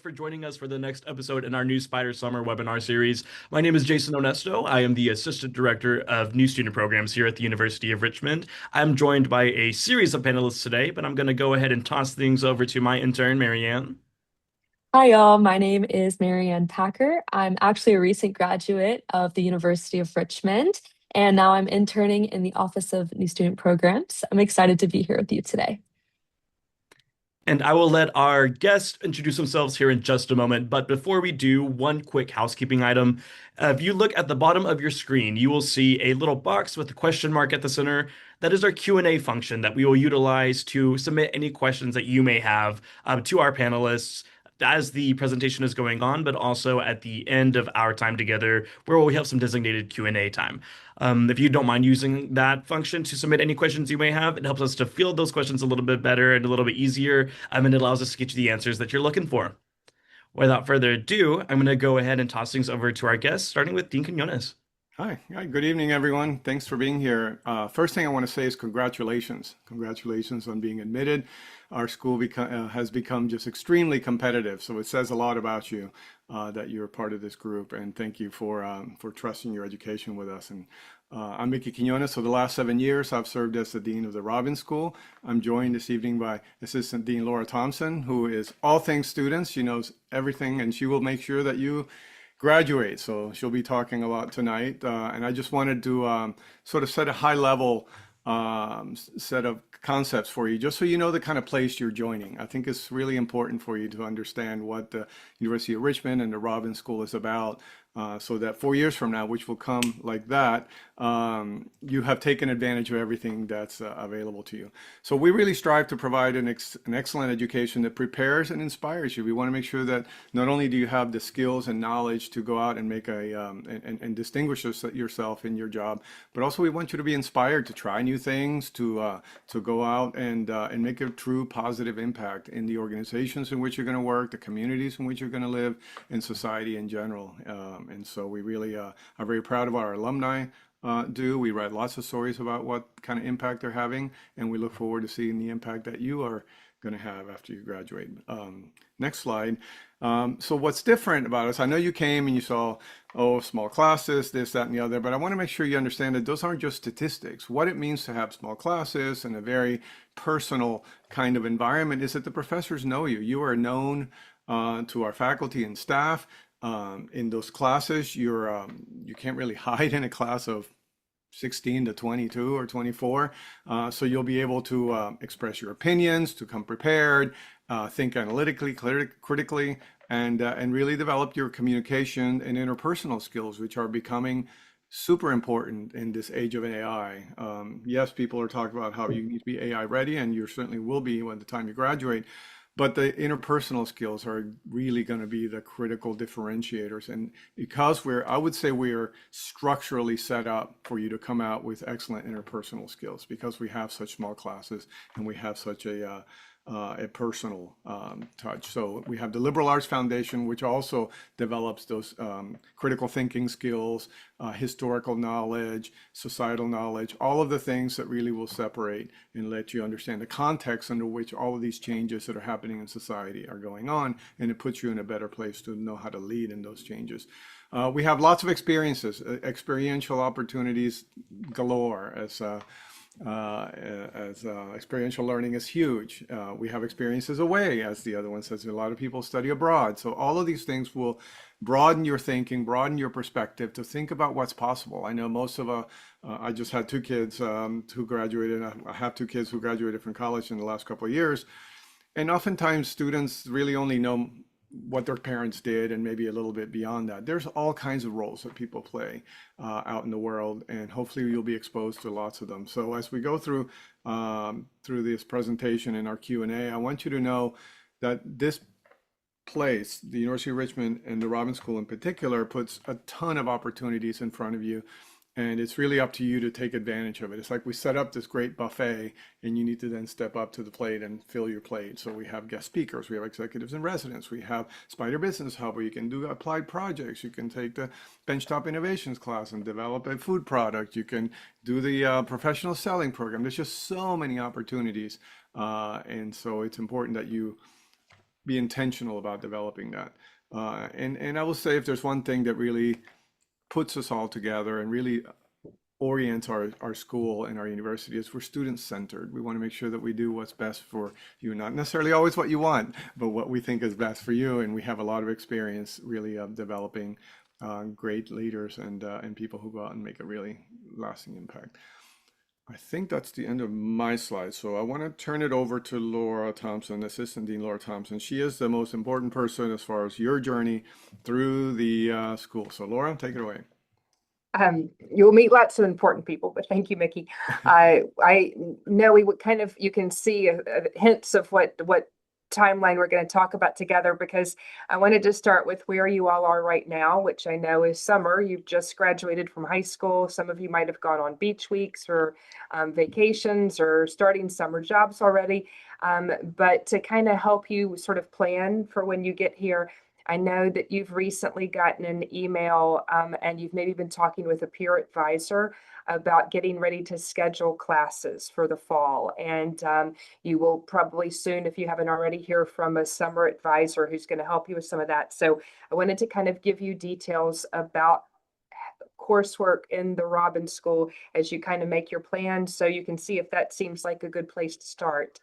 for joining us for the next episode in our new Spider Summer webinar series. My name is Jason Onesto. I am the Assistant Director of New Student Programs here at the University of Richmond. I'm joined by a series of panelists today, but I'm going to go ahead and toss things over to my intern, Marianne. Hi, y'all. My name is Marianne Packer. I'm actually a recent graduate of the University of Richmond, and now I'm interning in the Office of New Student Programs. I'm excited to be here with you today. And I will let our guests introduce themselves here in just a moment. But before we do, one quick housekeeping item. If you look at the bottom of your screen, you will see a little box with a question mark at the center. That is our Q&A function that we will utilize to submit any questions that you may have to our panelists as the presentation is going on, but also at the end of our time together, where we have some designated Q&A time. If you don't mind using that function to submit any questions you may have, it helps us to field those questions a little bit better and a little bit easier, and it allows us to get you the answers that you're looking for. Without further ado, I'm going to go ahead and toss things over to our guests, starting with Dean Quinones. Hi. Hi, good evening, everyone. Thanks for being here. First thing I want to say is congratulations. Congratulations on being admitted. Our school has become just extremely competitive, so it says a lot about you that you're part of this group, and thank you for trusting your education with us. And I'm Mickey Quinones. For the last 7 years, I've served as the Dean of the Robbins School. I'm joined this evening by Assistant Dean Laura Thompson, who is all things students. She knows everything, and she will make sure that you graduate. So she'll be talking a lot tonight. And I just wanted to sort of set a high level set of concepts for you, just so you know the kind of place you're joining. I think it's really important for you to understand what the University of Richmond and the Robbins School is about, so that 4 years from now, which will come like that, you have taken advantage of everything that's available to you. So we really strive to provide an excellent education that prepares and inspires you. We want to make sure that not only do you have the skills and knowledge to go out and make and distinguish yourself in your job, but also we want you to be inspired to try new things, to go out and make a true positive impact in the organizations in which you're going to work, the communities in which you're going to live, and society in general. And so we really are very proud of our alumni. We write lots of stories about what kind of impact they're having, and we look forward to seeing the impact that you are going to have after you graduate. Next slide. So what's different about us? I know you came and you saw, small classes, this, that, and the other, but I want to make sure you understand that those aren't just statistics. What it means to have small classes and a very personal kind of environment is that the professors know you. You are known to our faculty and staff. In those classes, you can't really hide in a class of 16 to 22 or 24. So you'll be able to express your opinions, to come prepared, think analytically, critically, and really develop your communication and interpersonal skills, which are becoming super important in this age of AI. Yes, people are talking about how you need to be AI ready, and you certainly will be by the time you graduate. But the interpersonal skills are really going to be the critical differentiators. And because I would say we're structurally set up for you to come out with excellent interpersonal skills, because we have such small classes and we have such a personal touch. So we have the Liberal Arts Foundation, which also develops those critical thinking skills, historical knowledge, societal knowledge, all of the things that really will separate and let you understand the context under which all of these changes that are happening in society are going on, and it puts you in a better place to know how to lead in those changes. We have lots of experiences, experiential opportunities galore, as experiential learning is huge. We have experiences away, as the other one says. A lot of people study abroad. So all of these things will broaden your thinking, broaden your perspective to think about what's possible. I know most of I just had 2 kids who graduated. I have 2 kids who graduated from college in the last couple of years. And oftentimes students really only know what their parents did and maybe a little bit beyond that. There's all kinds of roles that people play out in the world, and hopefully you'll be exposed to lots of them. So as we go through this presentation and our Q&A, I want you to know that this place, the University of Richmond and the Robbins School in particular, puts a ton of opportunities in front of you. And it's really up to you to take advantage of it. It's like we set up this great buffet, and you need to then step up to the plate and fill your plate. So we have guest speakers, we have executives in residence, we have Spider Business Hub where you can do applied projects, you can take the Benchtop Innovations class and develop a food product, you can do the professional selling program. There's just so many opportunities. And so it's important that you be intentional about developing that. And I will say if there's one thing that really puts us all together and really orients our school and our university is we're student centered. We want to make sure that we do what's best for you, not necessarily always what you want, but what we think is best for you. And we have a lot of experience really developing great leaders and people who go out and make a really lasting impact. I think that's the end of my slide. So I want to turn it over to Laura Thompson, Assistant Dean Laura Thompson. She is the most important person as far as your journey through the school. So Laura, take it away. You'll meet lots of important people, but thank you, Mickey. I know we would kind of, you can see hints of what timeline we're going to talk about together, because I wanted to start with where you all are right now, which I know is summer. You've just graduated from high school. Some of you might have gone on beach weeks or vacations or starting summer jobs already. But to kind of help you sort of plan for when you get here, I know that you've recently gotten an email and you've maybe been talking with a peer advisor about getting ready to schedule classes for the fall. And you will probably soon, if you haven't already, hear from a summer advisor who's going to help you with some of that. So I wanted to kind of give you details about coursework in the Robbins School as you kind of make your plan, so you can see if that seems like a good place to start.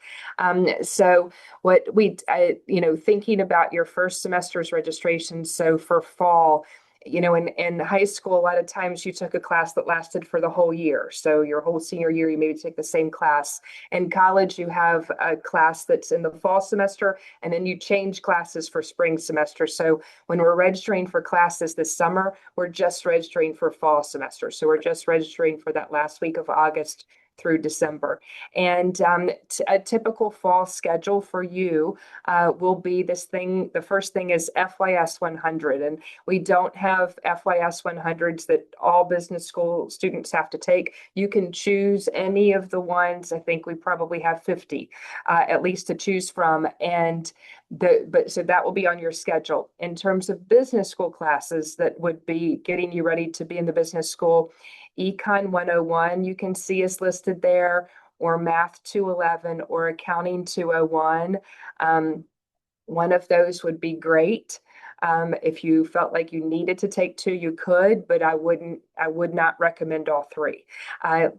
So what thinking about your first semester's registration. So for fall, in high school, a lot of times you took a class that lasted for the whole year. So your whole senior year, you maybe take the same class. In college, you have a class that's in the fall semester, and then you change classes for spring semester. So when we're registering for classes this summer, we're just registering for fall semester. So we're just registering for that last week of August through December. And a typical fall schedule for you will be this thing. The first thing is FYS 100. And we don't have FYS 100s that all business school students have to take. You can choose any of the ones. I think we probably have 50 at least to choose from. And so that will be on your schedule. In terms of business school classes that would be getting you ready to be in the business school, Econ 101, you can see is listed there, or Math 211, or Accounting 201. One of those would be great. If you felt like you needed to take two, you could, but I would not recommend all three.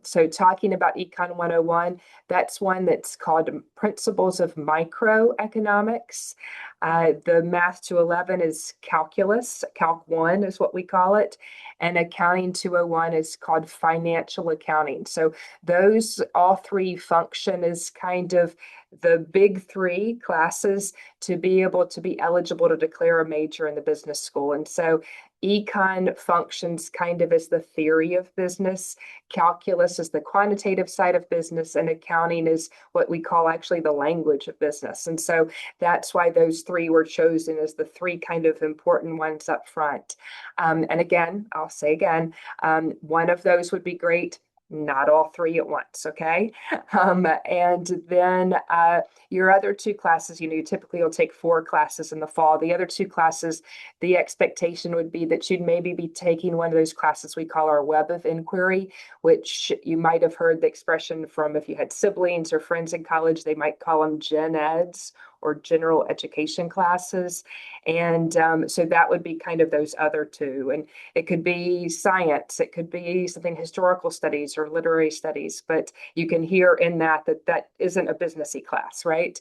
So talking about Econ 101, that's one that's called Principles of Microeconomics. The Math 211 is Calculus. Calc 1 is what we call it. And Accounting 201 is called Financial Accounting. So those all three function as kind of the big three classes to be able to be eligible to declare a major in the business school. And so econ functions kind of as the theory of business, calculus is the quantitative side of business, and accounting is what we call actually the language of business. And so that's why those three were chosen as the three kind of important ones up front. And again, I'll say again, one of those would be great. Not all three at once, okay? And then your other two classes, you typically will take 4 classes in the fall. The other 2 classes, the expectation would be that you'd maybe be taking one of those classes we call our Web of Inquiry, which you might have heard the expression from if you had siblings or friends in college, they might call them gen eds or general education classes. And so that would be kind of those other 2. And it could be science, it could be something historical studies or literary studies, but you can hear in that isn't a businessy class, right?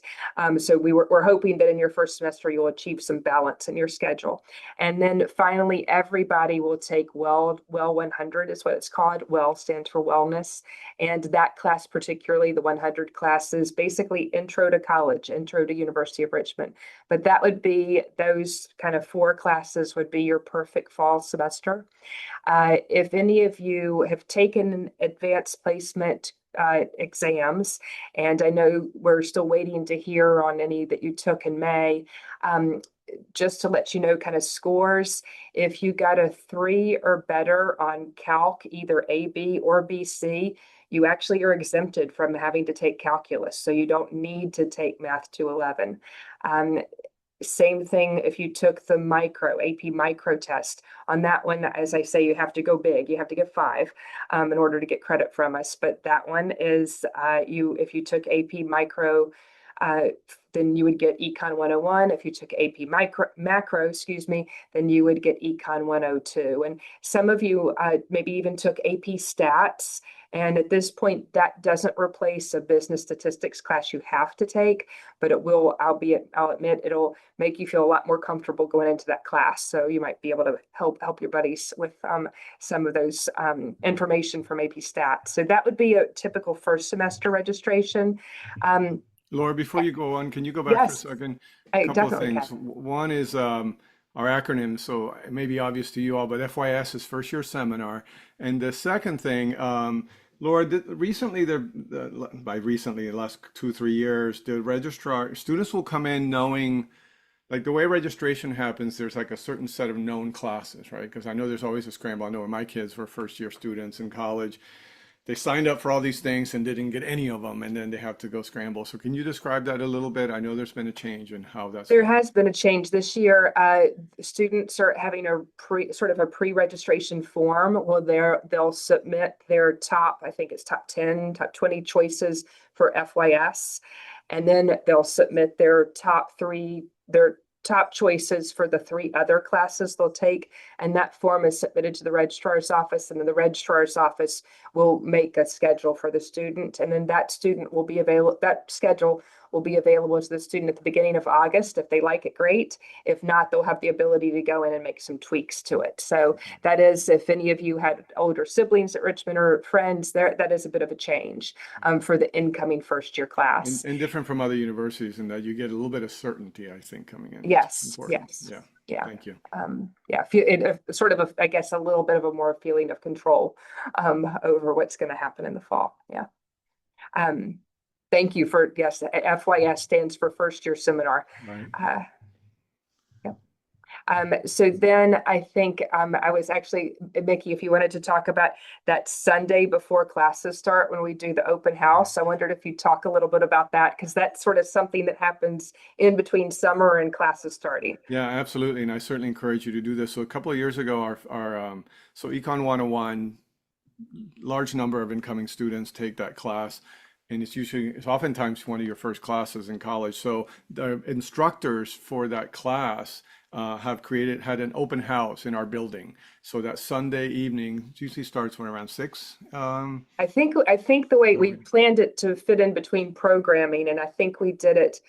So we're hoping that in your first semester, you'll achieve some balance in your schedule. And then finally, everybody will take Well 100 is what it's called. Well stands for wellness. And that class, particularly the 100 class, is basically intro to college, intro to University of Richmond. But that would be those kind of 4 classes would be your perfect fall semester. If any of you have taken advanced placement exams, and I know we're still waiting to hear on any that you took in May, just to let you know kind of scores, if you got a 3 or better on calc, either AB or BC, you actually are exempted from having to take calculus. So you don't need to take Math 211. Same thing if you took the AP micro test. On that one, as I say, you have to go big. You have to get 5 in order to get credit from us. But that one is if you took AP micro uh, then you would get Econ 101. If you took AP macro, excuse me, then you would get Econ 102. And some of you maybe even took AP stats. And at this point, that doesn't replace a business statistics class you have to take, but it will, I'll admit, it'll make you feel a lot more comfortable going into that class. So you might be able to help your buddies with some of those information from AP stats. So that would be a typical first semester registration. Um, Laura, before you go on, can you go back for a yes, second? A I couple of definitely things. can. One is our acronym, so it may be obvious to you all, but FYS is first year seminar. And the second thing, Laura, recently, by recently, the last 2, 3 years, the registrar, students will come in knowing, like the way registration happens, there's like a certain set of known classes, right? Because I know there's always a scramble. I know when my kids were first year students in college, they signed up for all these things and didn't get any of them, and then they have to go scramble. So can you describe that a little bit? I know there's been a change in how that's There going. has been a change this year. Students are having a pre-registration form. Well, they'll submit their top, I think it's top 10, top 20 choices for FYS. And then they'll submit their top choices for the 3 other classes they'll take. And that form is submitted to the registrar's office, and then the registrar's office will make a schedule for the student. And then that schedule will be available to the student at the beginning of August. If they like it, great. If not, they'll have the ability to go in and make some tweaks to it. So that is, if any of you had older siblings at Richmond or friends there, that is a bit of a change for the incoming first year class. And different from other universities in that you get a little bit of certainty, I think, coming in, which is Yes, important. yes, Yeah, yeah. thank you. Sort of, I guess, a little bit of a more feeling of control over what's going to happen in the fall. Yeah. Um, Thank you for, yes, FYS stands for first year seminar. Right. Uh, yeah. So then I think I was actually, Mickey, if you wanted to talk about that Sunday before classes start when we do the open house, I wondered if you'd talk a little bit about that, because that's sort of something that happens in between summer and classes starting. Yeah, absolutely. And I certainly encourage you to do this. So a couple of years ago, so Econ 101, large number of incoming students take that class. And it's oftentimes one of your first classes in college. So the instructors for that class had an open house in our building. So that Sunday evening usually starts when around 6. I think the way we Right. planned it to fit in between programming, and I think we did it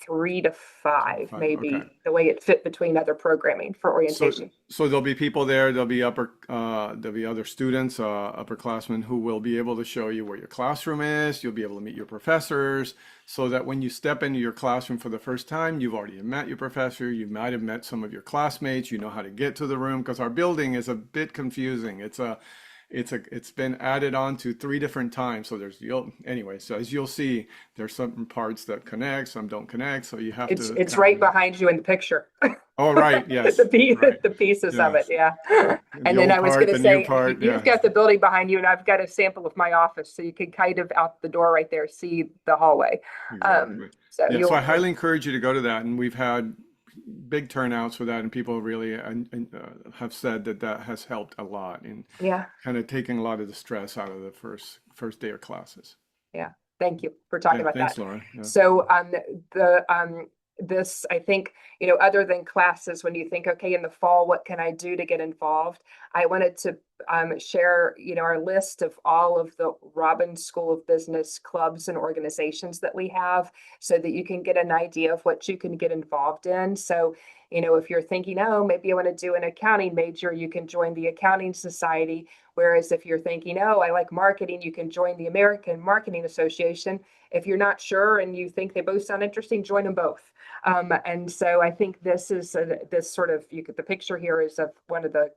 3 to 5, Okay. maybe the way it fit between other programming for So, orientation. so there'll be people there, there'll be other students, upperclassmen who will be able to show you where your classroom is. You'll be able to meet your professors so that when you step into your classroom for the first time, you've already met your professor. You might have met some of your classmates. You know how to get to the room because our building is a bit confusing. It's been added on to 3 different times. So anyway, so as you'll see, there's some parts that connect, some don't connect. So you have to It's kind right of, behind you in the picture. oh, right. Yes. Right. The pieces of it, Yes. yeah. The And then I old was part, going the to new say, part. you've Yeah. got the building behind you, and I've got a sample of my office, so you can kind of out the door right there see the hallway. Exactly. So Yeah. So I you'll highly encourage you to go to that. And we've had big turnouts for that. And people really have said that that has helped a lot in yeah. kind of taking a lot of the stress out of the first day of classes. Yeah, thank you for talking Yeah. about Thanks, that. Laura. Yeah. So the this, I think, other than classes, when you think, okay, in the fall, what can I do to get involved? I wanted to share, our list of all of the Robbins School of Business clubs and organizations that we have, so that you can get an idea of what you can get involved in. So, if you're thinking, oh, maybe I want to do an accounting major, you can join the Accounting Society. Whereas if you're thinking, oh, I like marketing, you can join the American Marketing Association. If you're not sure and you think they both sound interesting, join them both. And so I think this is this sort of, the picture here is of one of the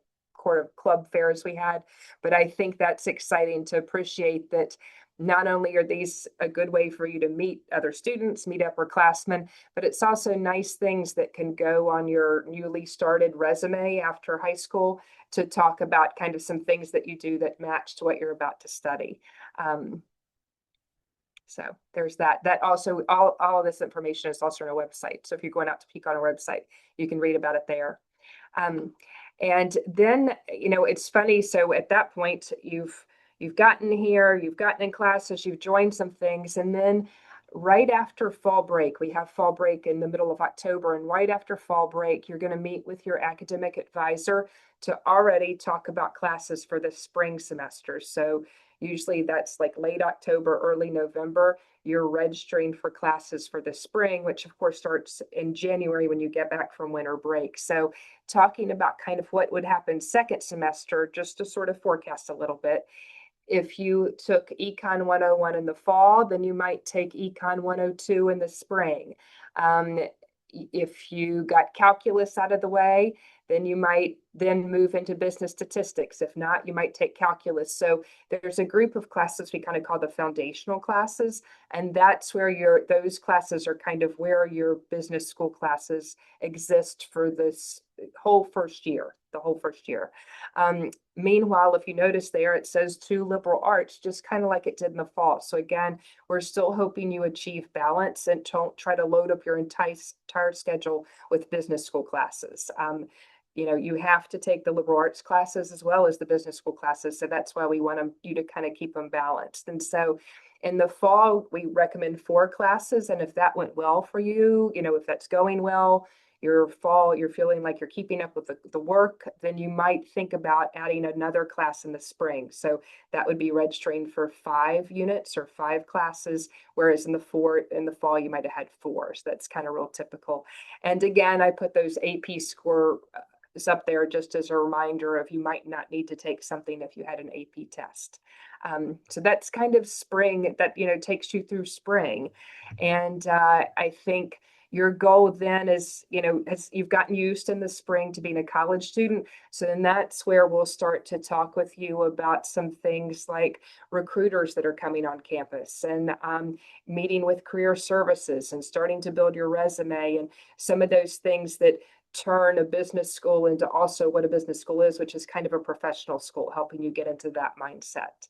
club fairs we had, but I think that's exciting to appreciate that not only are these a good way for you to meet other students, meet upperclassmen, but it's also nice things that can go on your newly started resume after high school to talk about kind of some things that you do that match to what you're about to study. So there's that. That also, all of this information is also on our website. So if you're going out to peek on our website, you can read about it there. And then, it's funny. So at that point, you've gotten here, you've gotten in classes, you've joined some things, and then right after fall break, we have fall break in the middle of October, and right after fall break, you're going to meet with your academic advisor to already talk about classes for the spring semester. So usually that's like late October, early November. You're registering for classes for the spring, which of course starts in January when you get back from winter break. So talking about kind of what would happen second semester, just to sort of forecast a little bit. If you took Econ 101 in the fall, then you might take Econ 102 in the spring. Um, if you got calculus out of the way, then you might then move into business statistics. If not, you might take calculus. So there's a group of classes we kind of call the foundational classes, and that's where those classes are kind of where your business school classes exist for this whole first year, the whole first year. Meanwhile, if you notice there, it says 2 liberal arts, just kind of like it did in the fall. So again, we're still hoping you achieve balance and don't try to load up your entire schedule with business school classes. You have to take the liberal arts classes as well as the business school classes. So that's why we want you to kind of keep them balanced. And so in the fall, we recommend 4 classes. And if that went well for you, if that's going well, you're feeling like you're keeping up with the work, then you might think about adding another class in the spring. So that would be registering for 5 units or 5 classes, whereas in the fall you might have had 4. So that's kind of real typical. And again, I put those AP score is up there just as a reminder of you might not need to take something if you had an AP test. So that's kind of spring that takes you through spring. And I think your goal then is, as you've gotten used in the spring to being a college student. So then that's where we'll start to talk with you about some things like recruiters that are coming on campus and meeting with career services and starting to build your resume and some of those things that turn a business school into also what a business school is, which is kind of a professional school, helping you get into that mindset.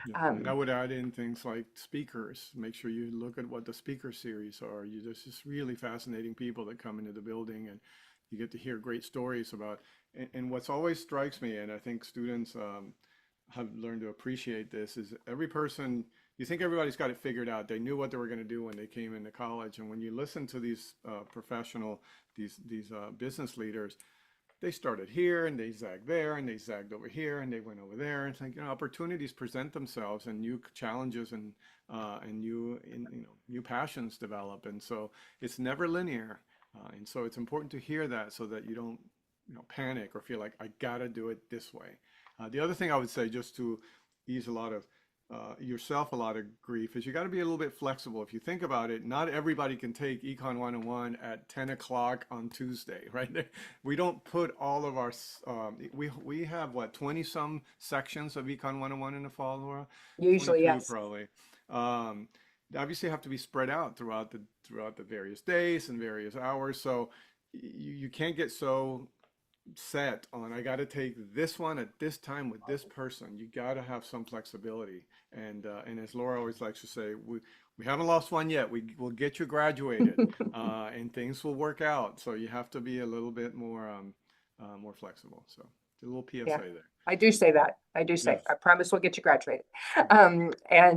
Yeah, and I Um, would add in things like speakers. Make sure you look at what the speaker series are. There's just really fascinating people that come into the building, and you get to hear great stories about. And what's always strikes me, and I think students have learned to appreciate this, is every person. You think everybody's got it figured out. They knew what they were going to do when they came into college, and when you listen to these these business leaders, they started here and they zagged there and they zagged over here and they went over there. It's like, opportunities present themselves and new challenges and new passions develop. And so it's never linear. And so it's important to hear that so that you don't, panic or feel like I gotta do it this way. The other thing I would say, just to ease a lot of yourself a lot of grief, is you got to be a little bit flexible. If you think about it, not everybody can take Econ 101 at 10 o'clock on Tuesday, right? We don't put all of our, we have what, 20 some sections of Econ 101 in the fall, Laura? Usually, 22 yes. probably. Um, they obviously have to be spread out throughout the various days and various hours. So you can't get so set on I got to take this one at this time with this person. You got to have some flexibility. And as Laura always likes to say, we haven't lost one yet. We will get you graduated, and things will work out. So you have to be a little bit more flexible. So a little Yeah, PSA there. I do say that. I do say, Yes. I promise we'll get you graduated. And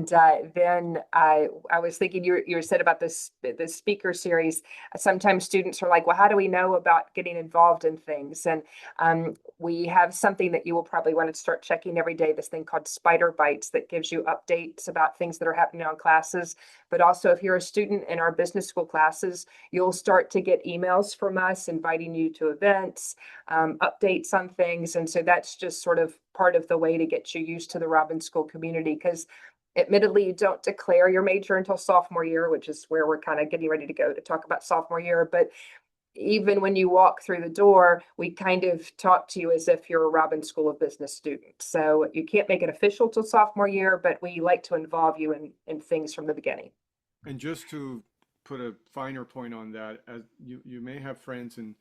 then I was thinking you said about this speaker series. Sometimes students are like, well, how do we know about getting involved in things? And we have something that you will probably want to start checking every day, this thing called Spider Bites that gives you updates about things that are happening on classes. But also if you're a student in our business school classes, you'll start to get emails from us inviting you to events, updates on things. And so that's just sort of part of the way to get you used to the Robbins School community, because admittedly you don't declare your major until sophomore year, which is where we're kind of getting ready to go to talk about sophomore year. But even when you walk through the door, we kind of talk to you as if you're a Robbins School of Business student. So you can't make it official till sophomore year, but we like to involve you in things from the beginning. And just to put a finer point on that, as you may have friends in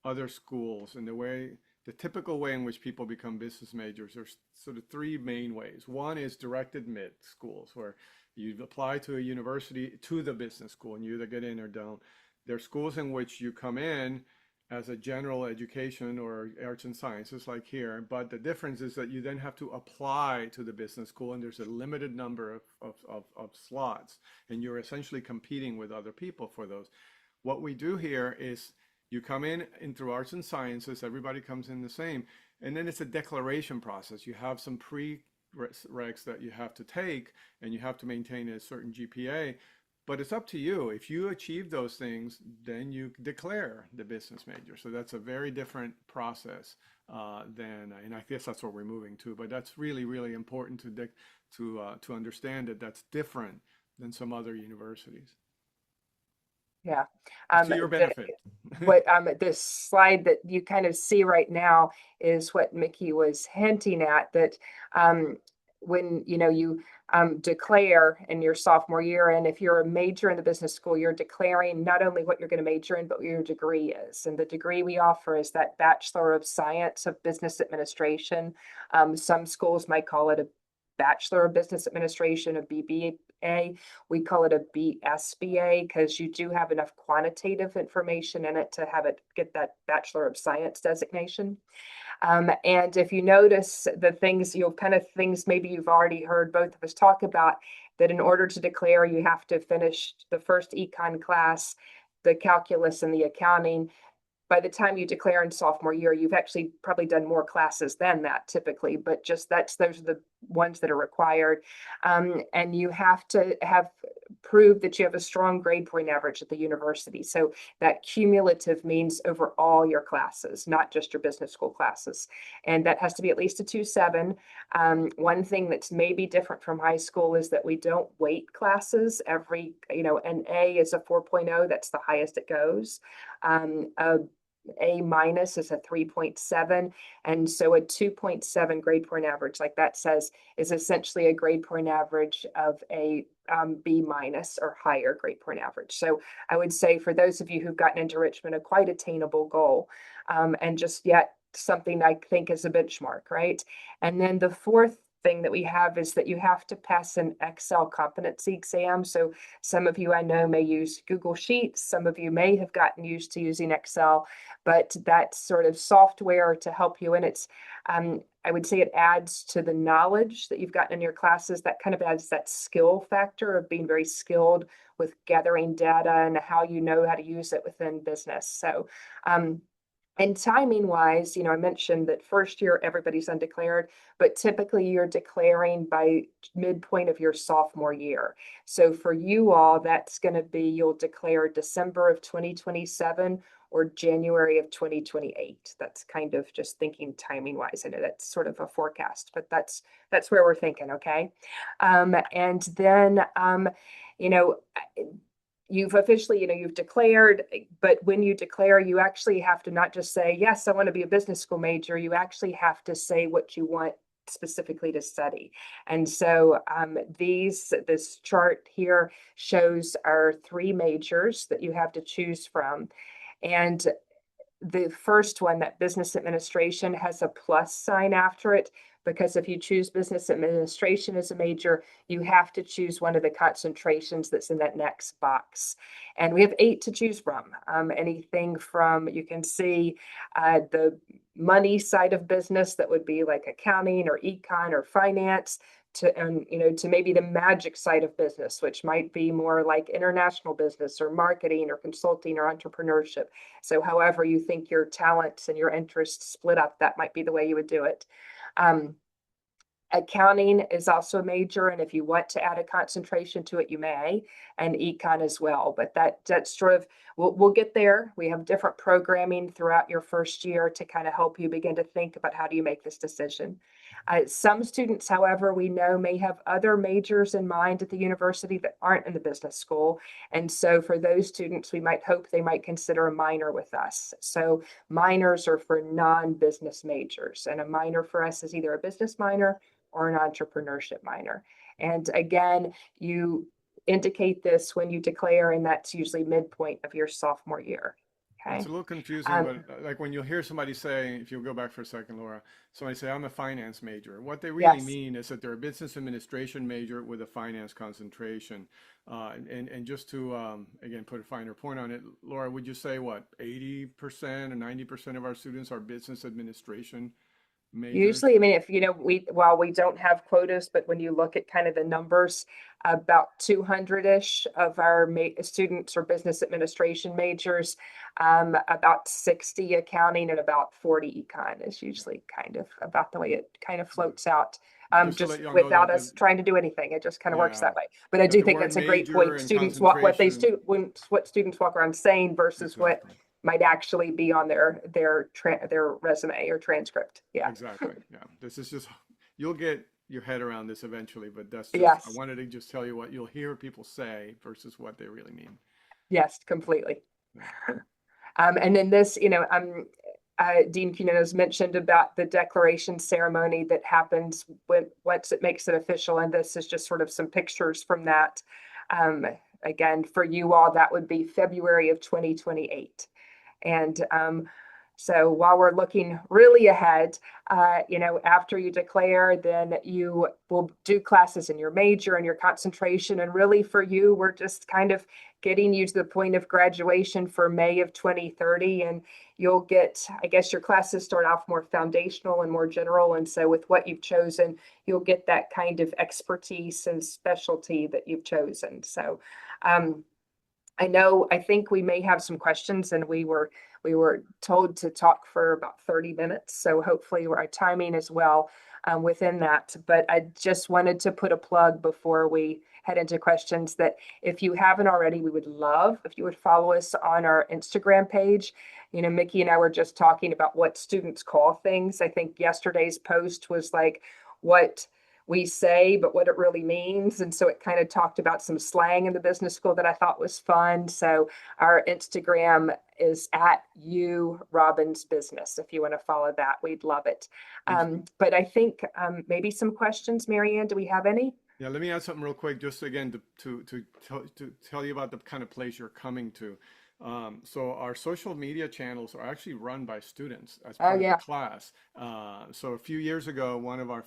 other schools, and the typical way in which people become business majors are sort of 3 main ways. One is direct admit schools, where you apply to a university, to the business school, and you either get in or don't. There are schools in which you come in as a general education or arts and sciences like here. But the difference is that you then have to apply to the business school, and there's a limited number of slots, and you're essentially competing with other people for those. What we do here is you come in through arts and sciences, everybody comes in the same, and then it's a declaration process. You have some prereqs that you have to take, and you have to maintain a certain GPA. But it's up to you. If you achieve those things, then you declare the business major. So that's a very different process and I guess that's what we're moving to. But that's really, really important to understand that that's different than some other universities. Yeah. It's to your benefit. What this slide that you kind of see right now is what Mickey was hinting at, that when you declare in your sophomore year, and if you're a major in the business school, you're declaring not only what you're going to major in, but what your degree is. And the degree we offer is that Bachelor of Science of Business Administration. Some schools might call it a Bachelor of Business Administration, a BBA. We call it a BSBA because you do have enough quantitative information in it to have it get that Bachelor of Science designation. And if you notice the things, kind of things maybe you've already heard both of us talk about, that in order to declare, you have to finish the first econ class, the calculus and the accounting. By the time you declare in sophomore year, you've actually probably done more classes than that typically, but just those are the ones that are required. And you have to have proved that you have a strong grade point average at the university. So that cumulative means over all your classes, not just your business school classes. And that has to be at least a 2.7. One thing that's maybe different from high school is that we don't weight classes. An A is a 4.0, that's the highest it goes. A minus is a 3.7. And so a 2.7 grade point average, like that says, is essentially a grade point average of a B minus or higher grade point average. So I would say for those of you who've gotten into Richmond, a quite attainable goal, and just yet something I think is a benchmark, right? And then the fourth thing that we have is that you have to pass an Excel competency exam. So some of you I know may use Google Sheets. Some of you may have gotten used to using Excel, but that sort of software to help you. And it's, I would say it adds to the knowledge that you've gotten in your classes. That kind of adds that skill factor of being very skilled with gathering data and how you know how to use it within business. So, and timing wise, I mentioned that first year everybody's undeclared, but typically you're declaring by midpoint of your sophomore year. So for you all, that's going to be, you'll declare December of 2027 or January of 2028. That's kind of just thinking timing wise. I know that's sort of a forecast, but that's where we're thinking. Okay. And then, you know, you've officially, you've declared, but when you declare, you actually have to not just say, yes, I want to be a business school major. You actually have to say what you want specifically to study. And so this chart here shows our three majors that you have to choose from. And the first one, that business administration, has a plus sign after it, because if you choose business administration as a major, you have to choose one of the concentrations that's in that next box. And we have 8 to choose from. Anything from, you can see the money side of business, that would be like accounting or econ or finance, to maybe the magic side of business, which might be more like international business or marketing or consulting or entrepreneurship. So however you think your talents and your interests split up, that might be the way you would do it. Accounting is also a major, and if you want to add a concentration to it, you may, and econ as well. But that's sort of, we'll get there. We have different programming throughout your first year to kind of help you begin to think about how do you make this decision. Some students, however, we know may have other majors in mind at the university that aren't in the business school. And so for those students, we might hope they might consider a minor with us. So minors are for non-business majors, and a minor for us is either a business minor or an entrepreneurship minor. And again, you indicate this when you declare, and that's usually midpoint of your sophomore year. It's Okay. a little confusing, Um, but like when you'll hear somebody say, if you'll go back for a second, Laura, somebody say, I'm a finance major. What they really yes. mean is that they're a business administration major with a finance concentration. And just to, again, put a finer point on it, Laura, would you say what, 80% or 90% of our students are business administration majors? Usually, I mean, if you know, while we don't have quotas, but when you look at kind of the numbers, about 200-ish of our students are business administration majors, about 60 accounting and about 40 econ is Yeah, usually kind of about the way it kind of yeah. floats out. Just to let Just y'all know without that, us trying to do anything, it just kind of works yeah, that way. But I that do the think word that's a great major point. and Students concentration, what students walk around saying versus what exactly. might actually be on their resume or transcript. Yeah. Exactly. Yeah. This is just, you'll get your head around this eventually, but that's just, I Yes. wanted to just tell you what you'll hear people say versus what they really mean. Yes, completely. Yeah. And then this, Dean Keenan has mentioned about the declaration ceremony that happens when once it makes it official, and this is just sort of some pictures from that. Um, Again, for you all, that would be February of 2028. And so while we're looking really ahead, after you declare, then you will do classes in your major and your concentration. And really for you, we're just kind of getting you to the point of graduation for May of 2030. And you'll get, I guess your classes start off more foundational and more general. And so with what you've chosen, you'll get that kind of expertise and specialty that you've chosen. So um, I think we may have some questions, and we were told to talk for about 30 minutes. So hopefully our timing is well within that. But I just wanted to put a plug before we head into questions that if you haven't already, we would love if you would follow us on our Instagram page. Mickey and I were just talking about what students call things. I think yesterday's post was like what we say, but what it really means. And so it kind of talked about some slang in the business school that I thought was fun. So our Instagram is at you Robbins Business. If you want to follow that, we'd love it. And But I think maybe some questions, Marianne. Do we have any? yeah, let me add something real quick, just again to tell you about the kind of place you're coming to. So our social media channels are actually run by students as Oh part of the yeah. class. So a few years ago, one of our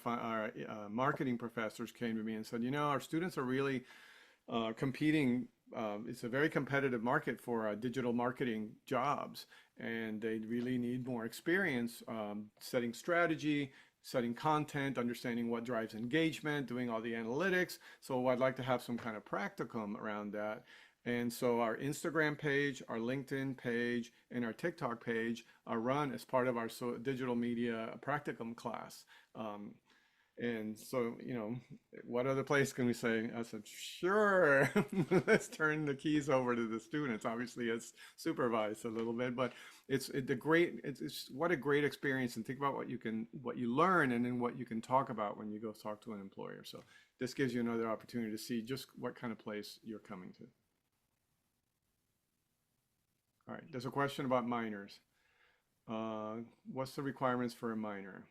marketing professors came to me and said, our students are really competing. It's a very competitive market for digital marketing jobs, and they really need more experience setting strategy, setting content, understanding what drives engagement, doing all the analytics. So I'd like to have some kind of practicum around that. And so our Instagram page, our LinkedIn page, and our TikTok page are run as part of our digital media practicum class. And so, what other place can we say? I said, sure, let's turn the keys over to the students. Obviously, it's supervised a little bit, but it's what a great experience. And think about what you learn, and then what you can talk about when you go talk to an employer. So this gives you another opportunity to see just what kind of place you're coming to. All right, there's a question about minors. What's the requirements for a minor?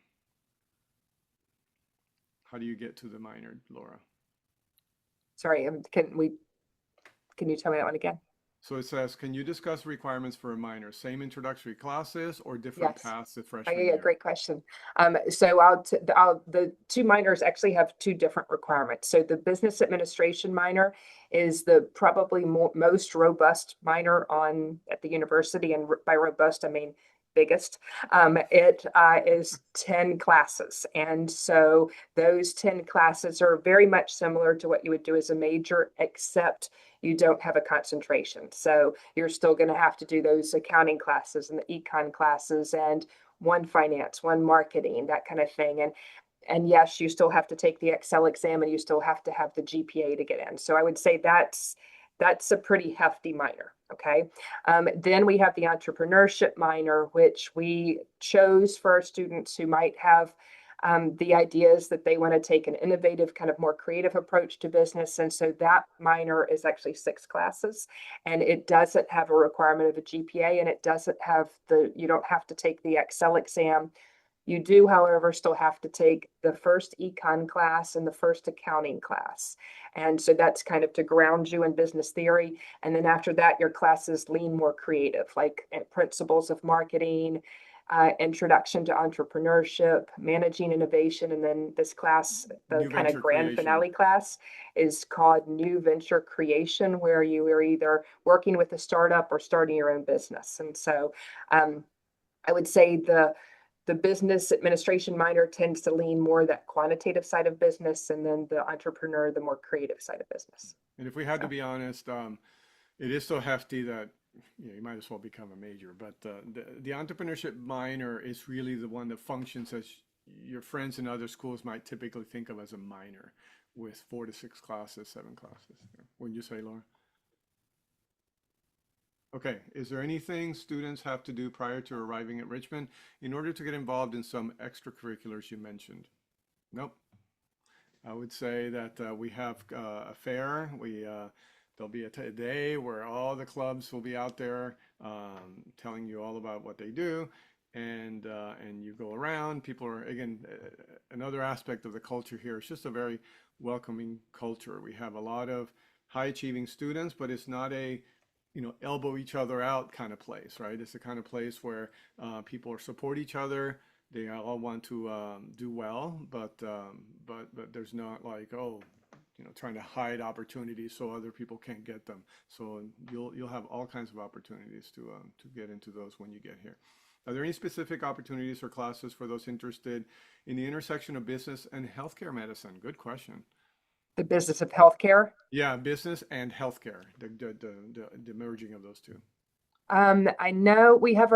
How do you get to the minor, Laura? Sorry. Can you tell me that one again? So it says, can you discuss requirements for a minor? Same introductory classes or different Yes. paths the Oh, yeah, freshman yeah, year? great question. So the two minors actually have two different requirements. So the business administration minor is the probably most robust minor on at the university, and by robust I mean biggest. It is 10 classes, and so those 10 classes are very much similar to what you would do as a major, except you don't have a concentration. So you're still going to have to do those accounting classes and the econ classes and one finance, one marketing, that kind of thing. And yes, you still have to take the Excel exam and you still have to have the GPA to get in. So I would say that's a pretty hefty minor. Okay. Then we have the entrepreneurship minor, which we chose for our students who might have the ideas that they want to take an innovative, kind of more creative approach to business. And so that minor is actually 6 classes, and it doesn't have a requirement of a GPA, and it doesn't have you don't have to take the Excel exam. You do, however, still have to take the first econ class and the first accounting class. And so that's kind of to ground you in business theory. And then after that, your classes lean more creative, like principles of marketing, introduction to entrepreneurship, managing innovation. And then this class, the New kind of venture grand creation. finale class, is called New Venture Creation, where you are either working with a startup or starting your own business. And so I would say the business administration minor tends to lean more that quantitative side of business, and then the entrepreneur, the more creative side of business. And if we had to So be honest, it is so hefty that you might as well become a major. But the entrepreneurship minor is really the one that functions as your friends in other schools might typically think of as a minor, with 4 to 6 classes, 7 classes. Wouldn't you say, Laura? Okay, is there anything students have to do prior to arriving at Richmond in order to get involved in some extracurriculars you mentioned? Nope. I would say that we have a fair. There'll be a day where all the clubs will be out there telling you all about what they do, and you go around. People are again another aspect of the culture here. It's just a very welcoming culture. We have a lot of high achieving students, but it's not a elbow each other out kind of place, right? It's the kind of place where people support each other. They all want to do well, but there's not like, oh, trying to hide opportunities so other people can't get them. So you'll have all kinds of opportunities to get into those when you get here. Are there any specific opportunities or classes for those interested in the intersection of business and healthcare medicine? Good question. the business of healthcare. Yeah, business and healthcare, the merging of those two. I know we have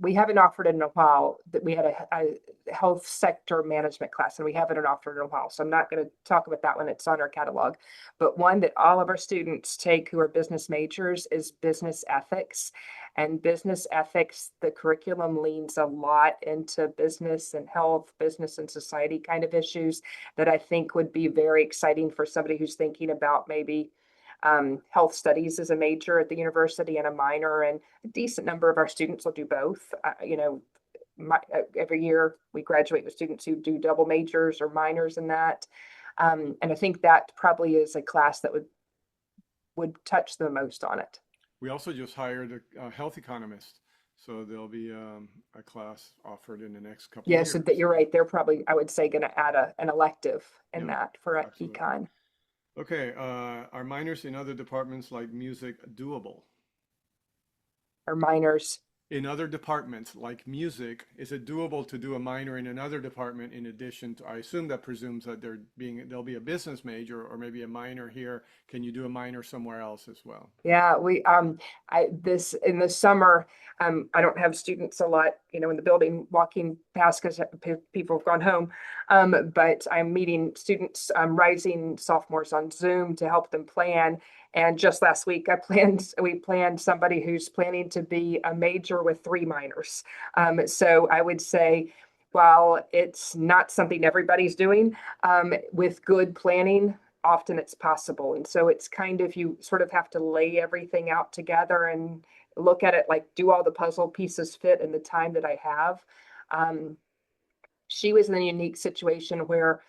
we haven't offered it in a while. That we had a health sector management class, and we haven't offered it in a while. So I'm not going to talk about that one. It's on our catalog. But one that all of our students take who are business majors is business ethics. And business ethics, the curriculum leans a lot into business and health, business and society kind of issues that I think would be very exciting for somebody who's thinking about maybe health studies as a major at the university and a minor, and a decent number of our students will do both. Every year we graduate with students who do double majors or minors in that. And I think that probably is a class that would touch the most on it. We also just hired a health economist, so there'll be a class offered in the next couple of Yeah, so years. that you're right. They're probably, I would say, going to add an elective in Yeah, that for absolutely. econ. Okay, are minors in other departments like music doable? Or minors. In other departments like music, is it doable to do a minor in another department in addition to, I assume that presumes that there'll be a business major or maybe a minor here. Can you do a minor somewhere else as well? Yeah, we I this in the summer, I don't have students a lot, in the building walking past because people have gone home. But I'm meeting students, rising sophomores on Zoom to help them plan. And just last week, we planned somebody who's planning to be a major with 3 minors. So I would say, while it's not something everybody's doing, with good planning, often it's possible. And so it's kind of, you sort of have to lay everything out together and look at it like, do all the puzzle pieces fit in the time that I have? Um, she was in a unique situation where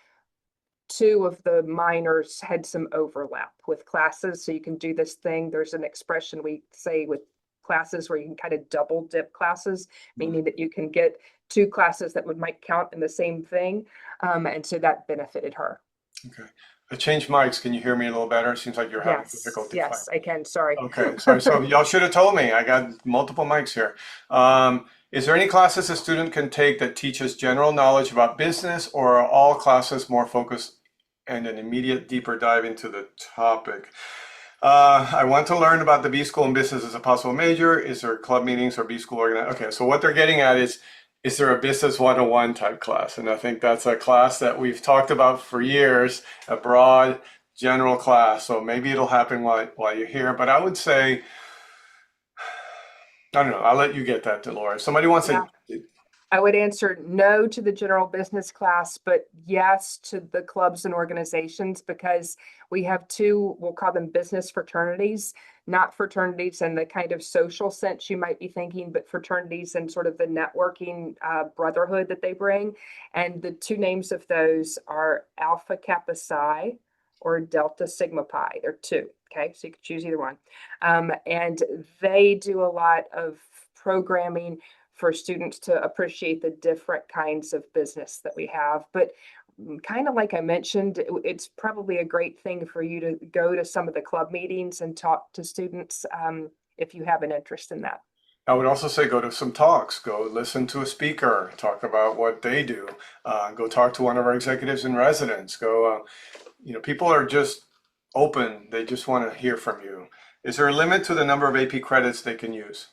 2 of the minors had some overlap with classes. So you can do this thing. There's an expression we say with classes where you can kind of double dip classes, Mm. meaning that you can get 2 classes that might count in the same thing. And so that benefited her. Okay. I changed mics. Can you hear me a little better? Seems like you're having Yes, difficulty finding. yes, I can. Sorry. Okay, sorry. So y'all should have told me. I got multiple mics here. Is there any classes a student can take that teaches general knowledge about business, or are all classes more focused and an immediate deeper dive into the topic? I want to learn about the B School and business as a possible major. Is there club meetings or B School organized? Okay, so what they're getting at is there a business 101 type class? And I think that's a class that we've talked about for years, a broad general class. So maybe it'll happen while you're here. But I would say, I don't know, I'll let you get that, Delora. If somebody wants Yeah. to, I would answer no to the general business class, but yes to the clubs and organizations, because we have 2, we'll call them business fraternities. not fraternities in the kind of social sense you might be thinking, but fraternities and sort of the networking brotherhood that they bring. And the two names of those are Alpha Kappa Psi or Delta Sigma Pi. They're two. Okay, so you can choose either one. And they do a lot of programming for students to appreciate the different kinds of business that we have. But kind of like I mentioned, it's probably a great thing for you to go to some of the club meetings and talk to students if you have an interest in that. I would also say go to some talks, go listen to a speaker, talk about what they do, go talk to one of our executives in residence, people are just open. They just want to hear from you. Is there a limit to the number of AP credits they can use?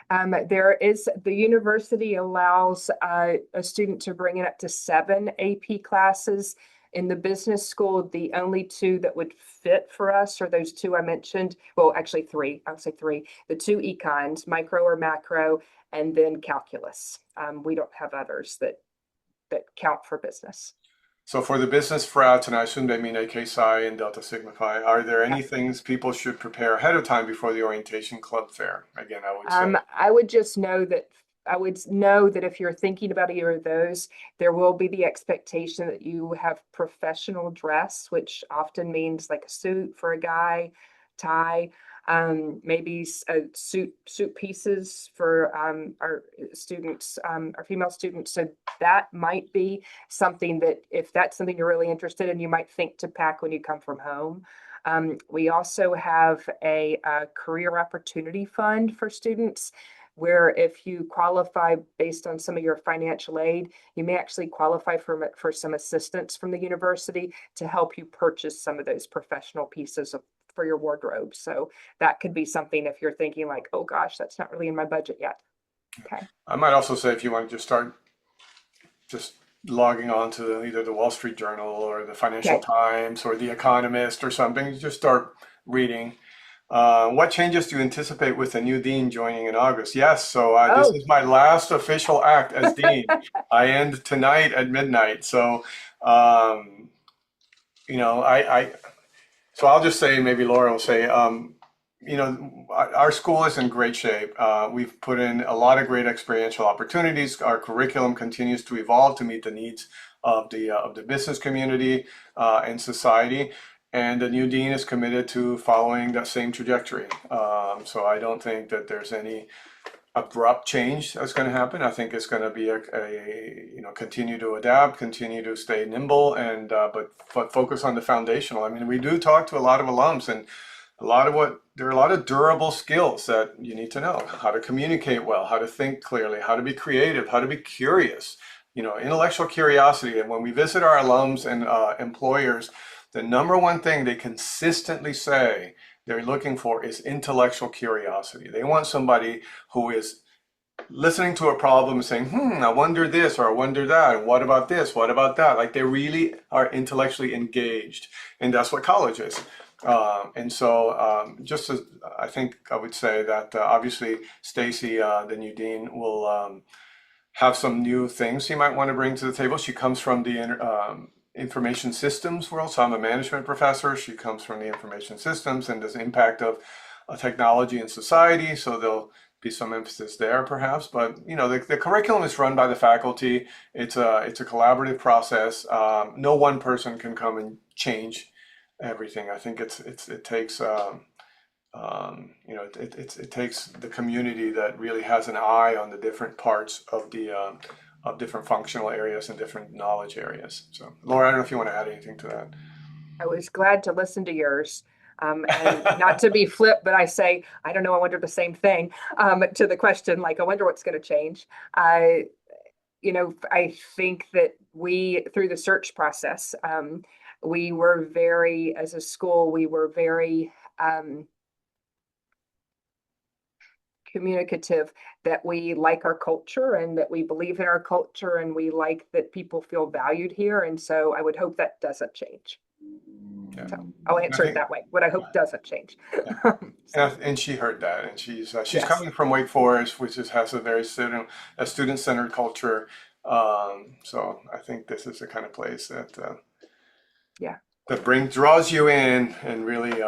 The university allows a student to bring in up to 7 AP classes. In the business school, the only two that would fit for us are those two I mentioned. Well, actually three, I would say three. The two econs, micro or macro, and then calculus. We don't have others that count for business. So for the business frats, and I assume they mean AK Psi and Delta Sigma Phi, are there Yeah. any things people should prepare ahead of time before the orientation club fair? Again, I would say. I would just know that I would know that if you're thinking about either of those, there will be the expectation that you have professional dress, which often means like a suit for a guy, tie, maybe suit pieces for our students, our female students. So that might be something that if that's something you're really interested in, you might think to pack when you come from home. We also have a career opportunity fund for students where if you qualify based on some of your financial aid, you may actually qualify for some assistance from the university to help you purchase some of those professional pieces for your wardrobe. So that could be something if you're thinking like, oh gosh, that's not really in my budget yet. Okay. I might also say if you want to just start just logging on to either the Wall Street Journal or the Financial Okay. Times or the Economist or something, just start reading. What changes do you anticipate with the new dean joining in August? Yes, so this Oh, is my last official act as dean. I end tonight at midnight. So, um, so I'll just say, maybe Laura will say, our school is in great shape. We've put in a lot of great experiential opportunities. Our curriculum continues to evolve to meet the needs of the business community and society. And the new dean is committed to following that same trajectory. So I don't think that there's any abrupt change that's going to happen. I think it's going to be continue to adapt, continue to stay nimble, and but focus on the foundational. I mean, we do talk to a lot of alums, and there are a lot of durable skills that you need to know: how to communicate well, how to think clearly, how to be creative, how to be curious. Intellectual curiosity. And when we visit our alums and employers, the number one thing they consistently say they're looking for is intellectual curiosity. They want somebody who is listening to a problem and saying, I wonder this or I wonder that. And what about this? What about that? Like they really are intellectually engaged. And that's what college is. Just as I think I would say that obviously Stacy, the new dean, will have some new things she might want to bring to the table. She comes from the information systems world. So I'm a management professor. She comes from the information systems and the impact of technology in society. So there'll be some emphasis there perhaps, but the curriculum is run by the faculty. It's a collaborative process. No one person can come and change everything. I think it takes it takes the community that really has an eye on the different parts of the of different functional areas and different knowledge areas. So, Laura, I don't know if you want to add anything to that. I was glad to listen to yours. And not to be flip, but I say, I don't know, I wonder the same thing to the question, like, I wonder what's going to change. I think that through the search process, we were as a school, we were very communicative that we like our culture and that we believe in our culture and we like that people feel valued here. And so I would hope that doesn't change. Yeah. So I'll I answer it think, that way. What I hope doesn't change. yeah. So, And she heard that, and she's yes. coming from Wake Forest, which has a very student-centered culture. So I think this is the kind of place that Yeah. draws you in and really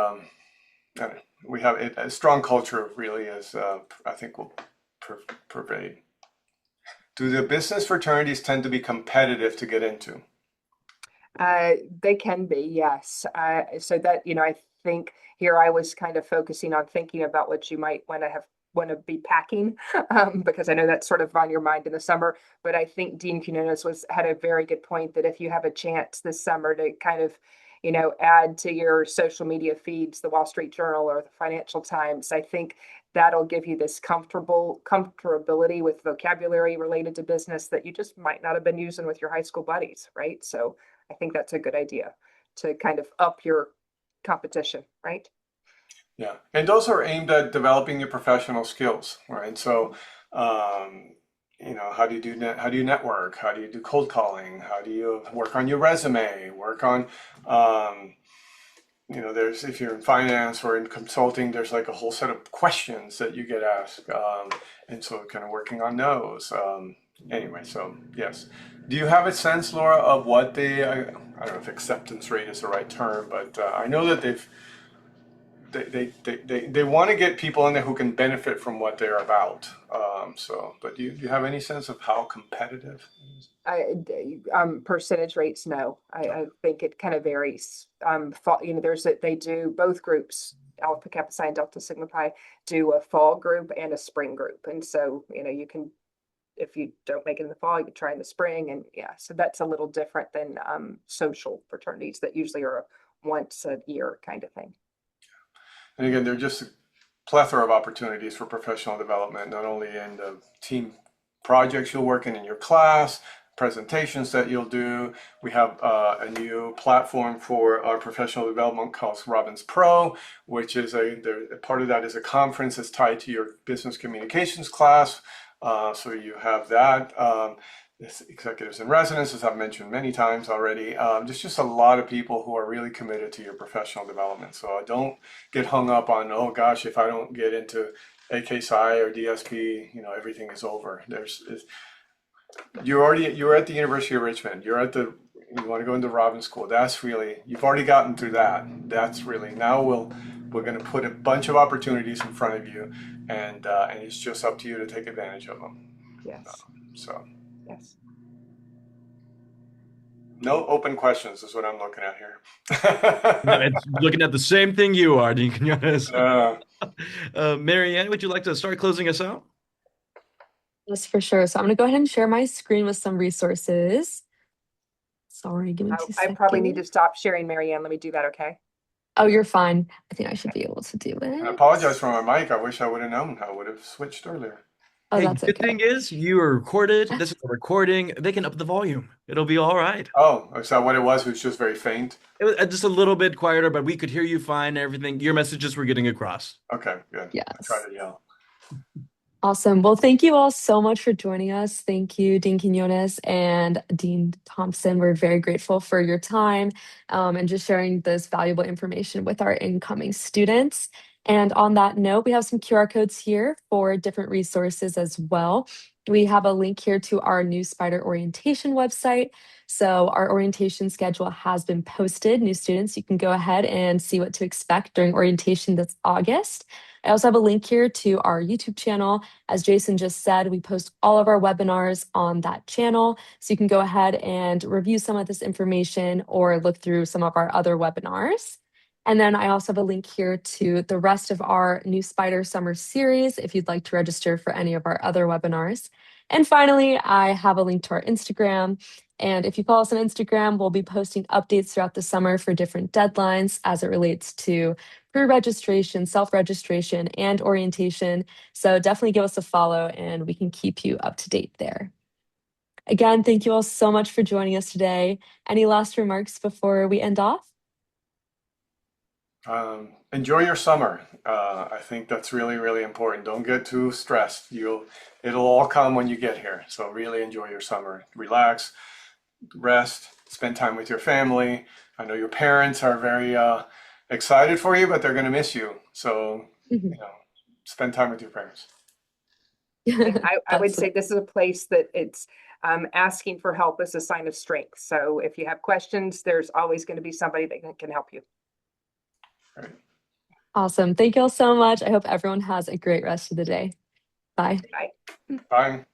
we have a strong culture really is, I think will pervade. Do the business fraternities tend to be competitive to get into? They can be, yes. So that, I think here I was kind of focusing on thinking about what you might want to be packing, because I know that's sort of on your mind in the summer. But I think Dean Quinones had a very good point that if you have a chance this summer to kind of, add to your social media feeds, the Wall Street Journal or the Financial Times, I think that'll give you this comfortability with vocabulary related to business that you just might not have been using with your high school buddies, right? So I think that's a good idea to kind of up your competition, right? Yeah, and those are aimed at developing your professional skills, right? So, um, how do you how do you network? How do you do cold calling? How do you work on your resume? Work on, um, there's if you're in finance or in consulting, there's like a whole set of questions that you get asked, and so kind of working on those. Anyway, so yes. Do you have a sense, Laura, of what I don't know if acceptance rate is the right term, but I know that they want to get people in there who can benefit from what they're about. But do you have any sense of how competitive it is? Percentage rates, no. I think it kind of varies. They do both groups, Alpha Kappa Psi and Delta Sigma Pi, do a fall group and a spring group, and so you can, if you don't make it in the fall, you can try in the spring, and yeah, so that's a little different than social fraternities that usually are a once a year kind of thing. And again, they're just a plethora of opportunities for professional development, not only in the team projects you'll work in your class, presentations that you'll do. We have a new platform for our professional development called Robbins Pro, which is a part of that is a conference that's tied to your business communications class. So you have that. Executives in residence, as I've mentioned many times already. There's just a lot of people who are really committed to your professional development. So don't get hung up on, oh gosh, if I don't get into AKSI or DSP, everything is over. You're at the University of Richmond. You want to go into Robbins School. That's really, you've already gotten through that. That's really, now we're going to put a bunch of opportunities in front of you, and it's just up to you to take advantage of them. Yes. So. Yes. No open questions is what I'm looking at No, here. it's looking at the same thing you are, Dean Quinones. uh, Marianne, would you like to start closing us out? Yes, for sure. So I'm going to go ahead and share my screen with some resources. Sorry, give me two I probably need to seconds. stop sharing, Marianne. Let me do that, okay? Oh, you're fine. I think I should be able to do I it. apologize for my mic. I wish I would have known. I would have switched earlier. Oh, Hey, that's good thing okay. is you are recorded. This is a recording. They can up the volume. It'll be all right. Oh, is that what it was? It was just very faint. It was just a little bit quieter, but we could hear you fine. Everything, your messages were getting across. Okay, good. I try Yes. to yell. Awesome. Well, thank you all so much for joining us. Thank you, Dean Quinones and Dean Thompson. We're very grateful for your time and just sharing this valuable information with our incoming students. And on that note, we have some QR codes here for different resources as well. We have a link here to our new Spider orientation website. So our orientation schedule has been posted. New students, you can go ahead and see what to expect during orientation this August. I also have a link here to our YouTube channel. As Jason just said, we post all of our webinars on that channel. So you can go ahead and review some of this information or look through some of our other webinars. And then I also have a link here to the rest of our new Spider Summer series if you'd like to register for any of our other webinars. And finally, I have a link to our Instagram. And if you follow us on Instagram, we'll be posting updates throughout the summer for different deadlines as it relates to pre-registration, self-registration, and orientation. So definitely give us a follow and we can keep you up to date there. Again, thank you all so much for joining us today. Any last remarks before we end off? Enjoy your summer. I think that's really, really important. Don't get too stressed. It'll all come when you get here. So really enjoy your summer. Relax, rest, spend time with your family. I know your parents are very excited for you, but they're going to miss you. So, spend time with your parents. And I would That's say this is a place that it's asking for help is a sign of strength. So if you have questions, there's always going to be somebody that can help you. All right. Awesome. Thank you all so much. I hope everyone has a great rest of the day. Bye. Bye. Bye.